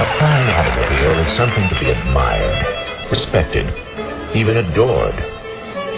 A fine automobile is something to be admired, respected, even adored.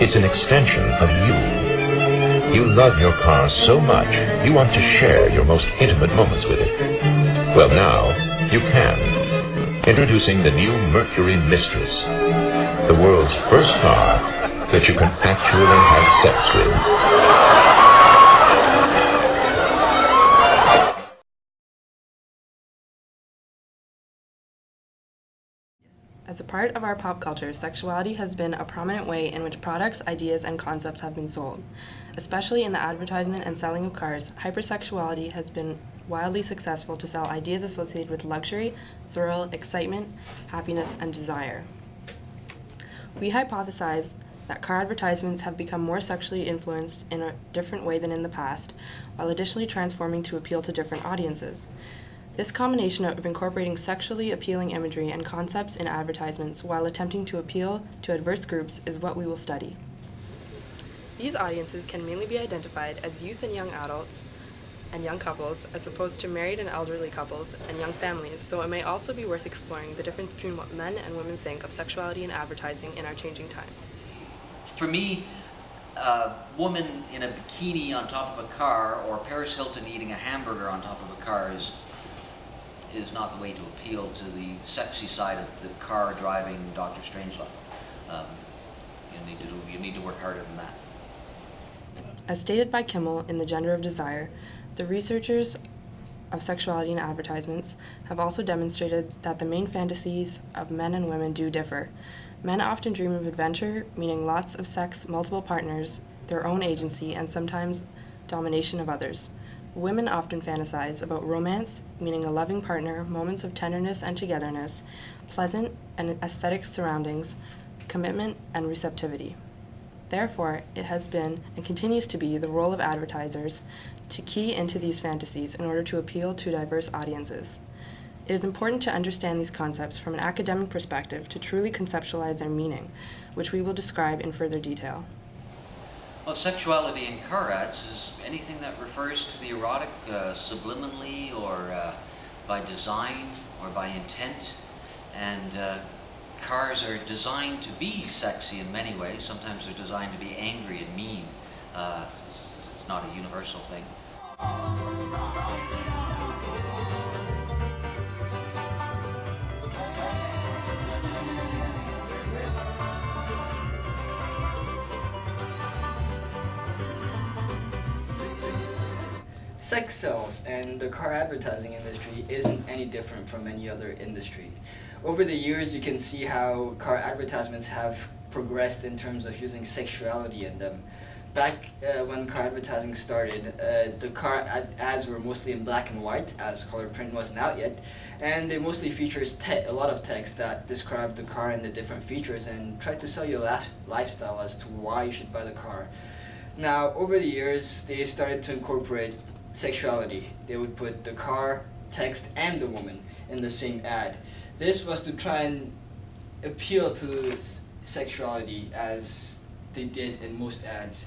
It's an extension of you. You love your car so much, you want to share your most intimate moments with it. Well, now, you can. Introducing the new Mercury Mistress, the world's first car that you can actually have sex with. As a part of our pop culture, sexuality has been a prominent way in which products, ideas, and concepts have been sold. Especially in the advertisement and selling of cars, hypersexuality has been wildly successful to sell ideas associated with luxury, thrill, excitement, happiness, and desire. We hypothesize that car advertisements have become more sexually influenced in a different way than in the past, while additionally transforming to appeal to different audiences. This combination of incorporating sexually appealing imagery and concepts in advertisements while attempting to appeal to adverse groups is what we will study. These audiences can mainly be identified as youth and young adults and young couples, as opposed to married and elderly couples and young families, though it may also be worth exploring the difference between what men and women think of sexuality and advertising in our changing times. For me, a woman in a bikini on top of a car, or Paris Hilton eating a hamburger on top of a car is not the way to appeal to the sexy side of the car driving Dr. Strangelove. You need to work harder than that. As stated by Kimmel in The Gender of Desire, the researchers of sexuality in advertisements have also demonstrated that the main fantasies of men and women do differ. Men often dream of adventure, meaning lots of sex, multiple partners, their own agency, and sometimes domination of others. Women often fantasize about romance, meaning a loving partner, moments of tenderness and togetherness, pleasant and aesthetic surroundings, commitment, and receptivity. Therefore, it has been and continues to be the role of advertisers to key into these fantasies in order to appeal to diverse audiences. It is important to understand these concepts from an academic perspective to truly conceptualize their meaning, which we will describe in further detail. Well, sexuality in car ads is anything that refers to the erotic subliminally or by design or by intent. And cars are designed to be sexy in many ways. Sometimes they're designed to be angry and mean. It's not a universal thing. Sex sells, and the car advertising industry isn't any different from any other industry. Over the years, you can see how car advertisements have progressed in terms of using sexuality in them. Back when car advertising started, the car ads were mostly in black and white, as color print wasn't out yet, and they mostly features a lot of text that described the car and the different features and tried to sell you a lifestyle as to why you should buy the car. Now, over the years, they started to incorporate sexuality. They would put the car, text, and the woman in the same ad. This was to try and appeal to sexuality as they did in most ads.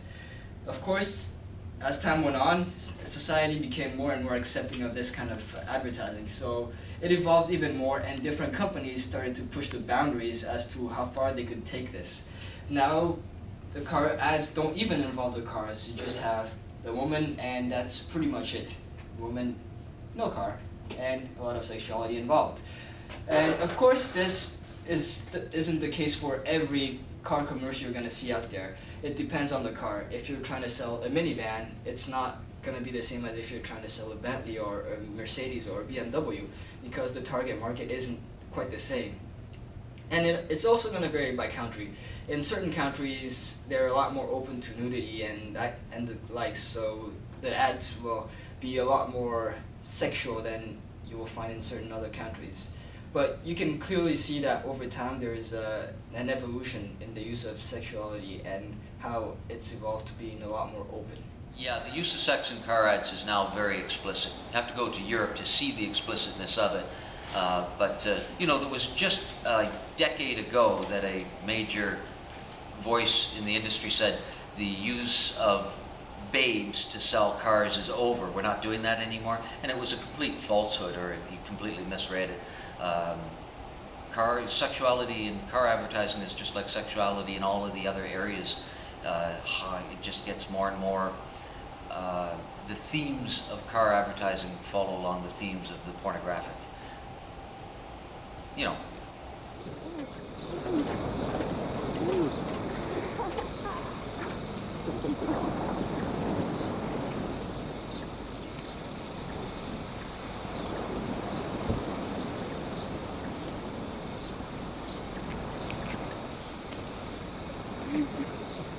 Of course, as time went on, society became more and more accepting of this kind of advertising, so it evolved even more, and different companies started to push the boundaries as to how far they could take this. Now, the car ads don't even involve the cars. You just have the woman, and that's pretty much it. Woman, no car, and a lot of sexuality involved. And of course, this isn't the case for every car commercial you're going to see out there. It depends on the car. If you're trying to sell a minivan, it's not going to be the same as if you're trying to sell a Bentley or a Mercedes or a BMW, because the target market isn't quite the same. And it's also going to vary by country. In certain countries, they're a lot more open to nudity and the likes, so the ads will be a lot more sexual than you will find in certain other countries. But you can clearly see that over time there is an evolution in the use of sexuality and how it's evolved to being a lot more open. Yeah, the use of sex in car ads is now very explicit. You have to go to Europe to see the explicitness of it. There was just a decade ago that a major voice in the industry said the use of babes to sell cars is over. We're not doing that anymore. And it was a complete falsehood, or he completely misread it. Sexuality in car advertising is just like sexuality in all of the other areas. It just gets more and more, the themes of car advertising follow along the themes of the pornographic. You know.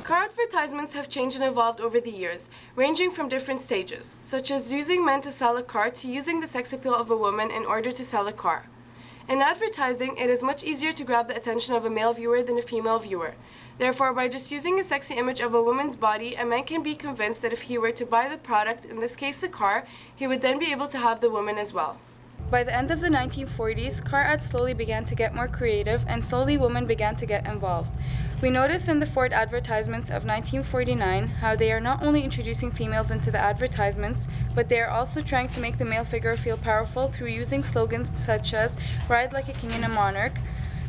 Car advertisements have changed and evolved over the years, ranging from different stages, such as using men to sell a car to using the sex appeal of a woman in order to sell a car. In advertising, it is much easier to grab the attention of a male viewer than a female viewer. Therefore, by just using a sexy image of a woman's body, a man can be convinced that if he were to buy the product, in this case the car, he would then be able to have the woman as well. By the end of the 1940s, car ads slowly began to get more creative, and slowly women began to get involved. We notice in the Ford advertisements of 1949 how they are not only introducing females into the advertisements, but they are also trying to make the male figure feel powerful through using slogans such as "Ride like a king and a monarch."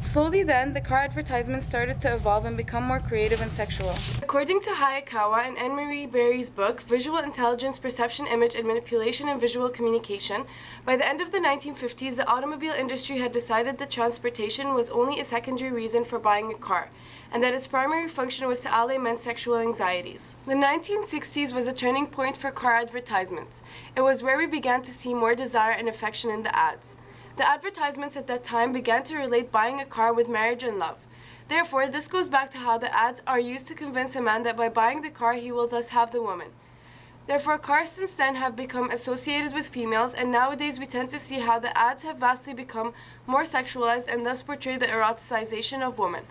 Slowly then, the car advertisements started to evolve and become more creative and sexual. According to Hayakawa and Anne-Marie Berry's book, Visual Intelligence, Perception, Image, and Manipulation in Visual Communication, by the end of the 1950s, the automobile industry had decided that transportation was only a secondary reason for buying a car, and that its primary function was to allay men's sexual anxieties. The 1960s was a turning point for car advertisements. It was where we began to see more desire and affection in the ads. The advertisements at that time began to relate buying a car with marriage and love. Therefore, this goes back to how the ads are used to convince a man that by buying the car he will thus have the woman. Therefore, cars since then have become associated with females, and nowadays we tend to see how the ads have vastly become more sexualized and thus portray the eroticization of women.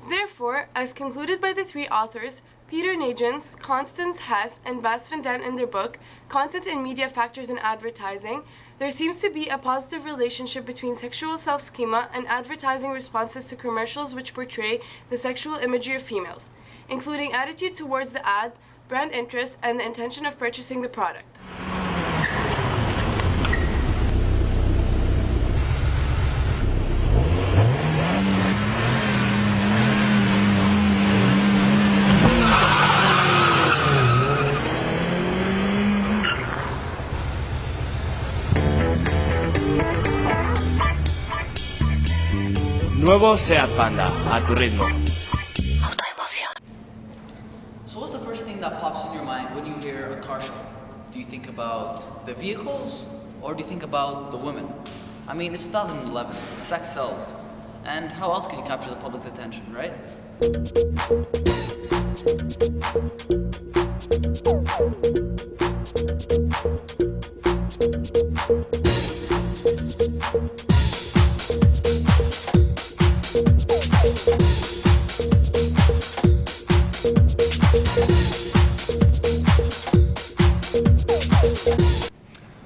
Therefore, as concluded by the three authors, Peter Nagins, Constance Hess, and Bas van Den in their book, Content and Media Factors in Advertising, there seems to be a positive relationship between sexual self-schema and advertising responses to commercials which portray the sexual imagery of females, including attitude towards the ad, brand interest, and the intention of purchasing the product. Nuevo Seat Panda, a tu ritmo. So what's the first thing that pops in your mind when you hear a car show? Do you think about the vehicles, or do you think about the women? I mean, it's 2011, sex sells. And how else can you capture the public's attention, right?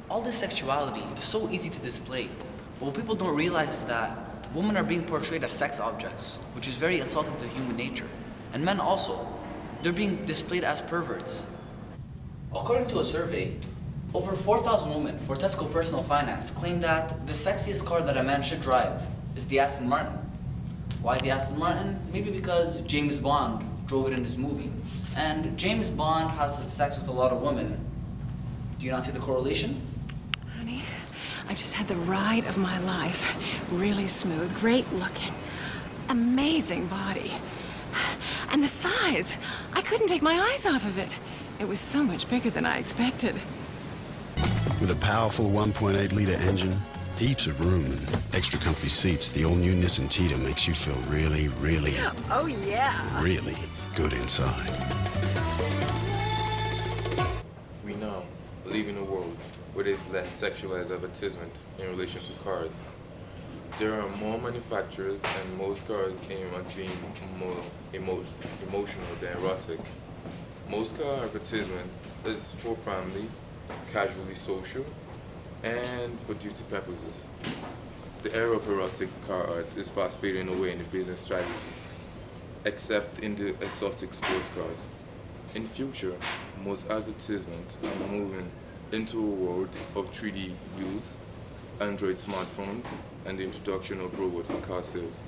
All this sexuality is so easy to display, but what people don't realize is that women are being portrayed as sex objects, which is very insulting to human nature. And men also. They're being displayed as perverts. According to a survey, over 4,000 women for Tesco Personal Finance claim that the sexiest car that a man should drive is the Aston Martin. Why the Aston Martin? Maybe because James Bond drove it in his movie. And James Bond has sex with a lot of women. Do you not see the correlation? Honey, I just had the ride of my life. Really smooth, great looking, amazing body. And the size, I couldn't take my eyes off of it. It was so much bigger than I expected. With a powerful 1.8-liter engine, heaps of room, and extra comfy seats, the all-new Nissan Tita makes you feel really, Oh, yeah. really good inside. We now live in a world where there's less sexualized advertisement in relation to cars. There are more manufacturers, and most cars aim at being more emotional than erotic. Most car advertisement is for family, casually social, and for duty purposes. The era of erotic car art is fast fading away in the business strategy, except in the exotic sports cars. In future, most advertisements are moving into a world of 3D use, Android smartphones, and the introduction of robots for car sales.